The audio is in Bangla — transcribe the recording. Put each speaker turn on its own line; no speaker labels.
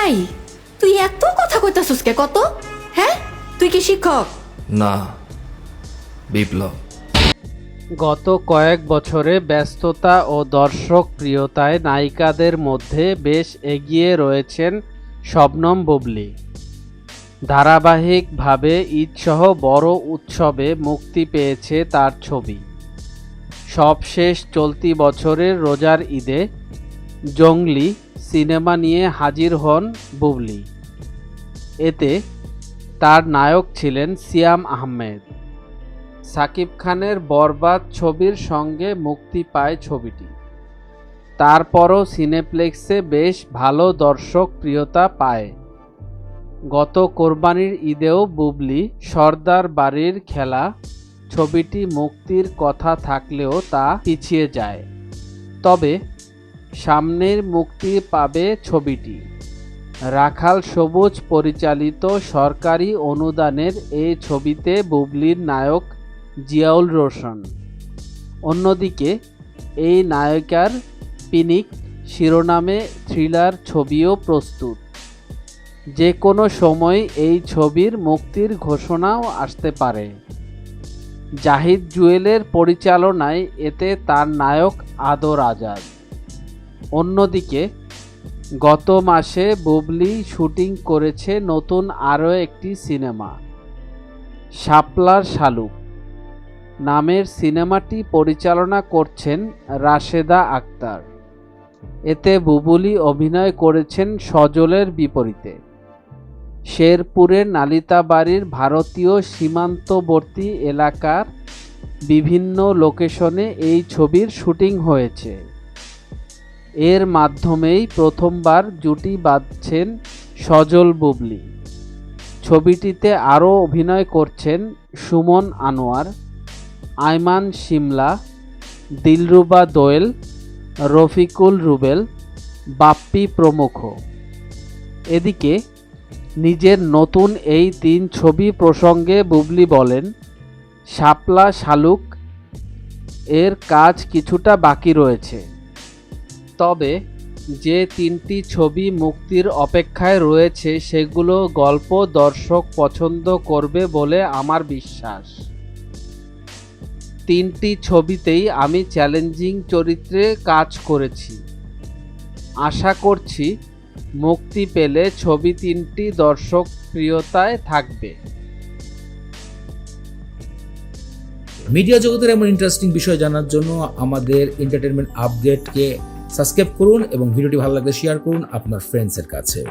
এই, তুই এত কথা কইতাছস কে কত? হ্যাঁ, তুই কি শিক্ষক?
না, বিপ্লব।
গত কয়েক বছরে ব্যস্ততা ও দর্শক প্রিয়তায় নায়িকাদের মধ্যে বেশ এগিয়ে রয়েছেন শবনম বুবলী। ধারাবাহিকভাবে ঈদসহ বড় উৎসবে মুক্তি পেয়েছে তার ছবি। সবশেষ চলতি বছরের রোজার ঈদে জঙ্গলি সিনেমা নিয়ে হাজির হন বুবলী। এতে তার নায়ক ছিলেন সিয়াম আহমেদ। সাকিব খানের বরবাদ ছবির সঙ্গে মুক্তি পায় ছবিটি। তারপরও সিনেপ্লেক্সে বেশ ভালো দর্শক প্রিয়তা পায়। গত কোরবানির ঈদেও বুবলী সর্দার বাড়ির খেলা ছবিটি মুক্তির কথা থাকলেও তা পিছিয়ে যায়। তবে সামনের মুক্তি পাবে ছবিটি। রাখাল সবুজ পরিচালিত সরকারি অনুদানের এই ছবিতে বুবলীর নায়ক জিয়াউল রোশন। অন্যদিকে এই নায়িকার পিনিক শিরোনামে থ্রিলার ছবিও প্রস্তুত। যে কোনো সময় এই ছবির মুক্তির ঘোষণাও আসতে পারে। জাহিদ জুয়েলের পরিচালনায় এতে তার নায়ক আদর আজাদ। অন্যদিকে গত মাসে বুবলী শুটিং করেছে নতুন আরও একটি সিনেমা, শাপলার শালুক নামের সিনেমাটি পরিচালনা করছেন রাশেদা আক্তার। এতে বুবলী অভিনয় করেছেন সজলের বিপরীতে। শেরপুরের নালিতাবাড়ির ভারতীয় সীমান্তবর্তী এলাকার বিভিন্ন লোকেশনে এই ছবির শুটিং হয়েছে। এর মাধ্যমেই প্রথমবার জুটি বাঁধছেন সজল বুবলী। ছবিটিতে আরও অভিনয় করছেন সুমন আনোয়ার, আয়মান শিমলা, দিলরুবা দোয়েল, রফিকুল রুবেল, বাপ্পি প্রমুখ। এদিকে নিজের নতুন এই 3 ছবি প্রসঙ্গে বুবলী বলেন, শাপলা শালুক এর কাজ কিছুটা বাকি রয়েছে। তবে যে 3টি ছবি মুক্তির অপেক্ষায় রয়েছে সেগুলো গল্প দর্শক পছন্দ করবে বলে আমার বিশ্বাস। 3টি ছবিতেই আমি চ্যালেঞ্জিং চরিত্রে কাজ করেছি। আশা করছি মুক্তি পেলে ছবি 3টি দর্শক প্রিয়তায় থাকবে।
মিডিয়া জগতের এমন ইন্টারেস্টিং বিষয় জানার জন্য আমাদের এন্টারটেনমেন্ট আপডেটকে সাবস্ক্রাইব করুন এবং ভিডিওটি ভালো লাগলে শেয়ার করুন আপনার ফ্রেন্ডসের কাছে।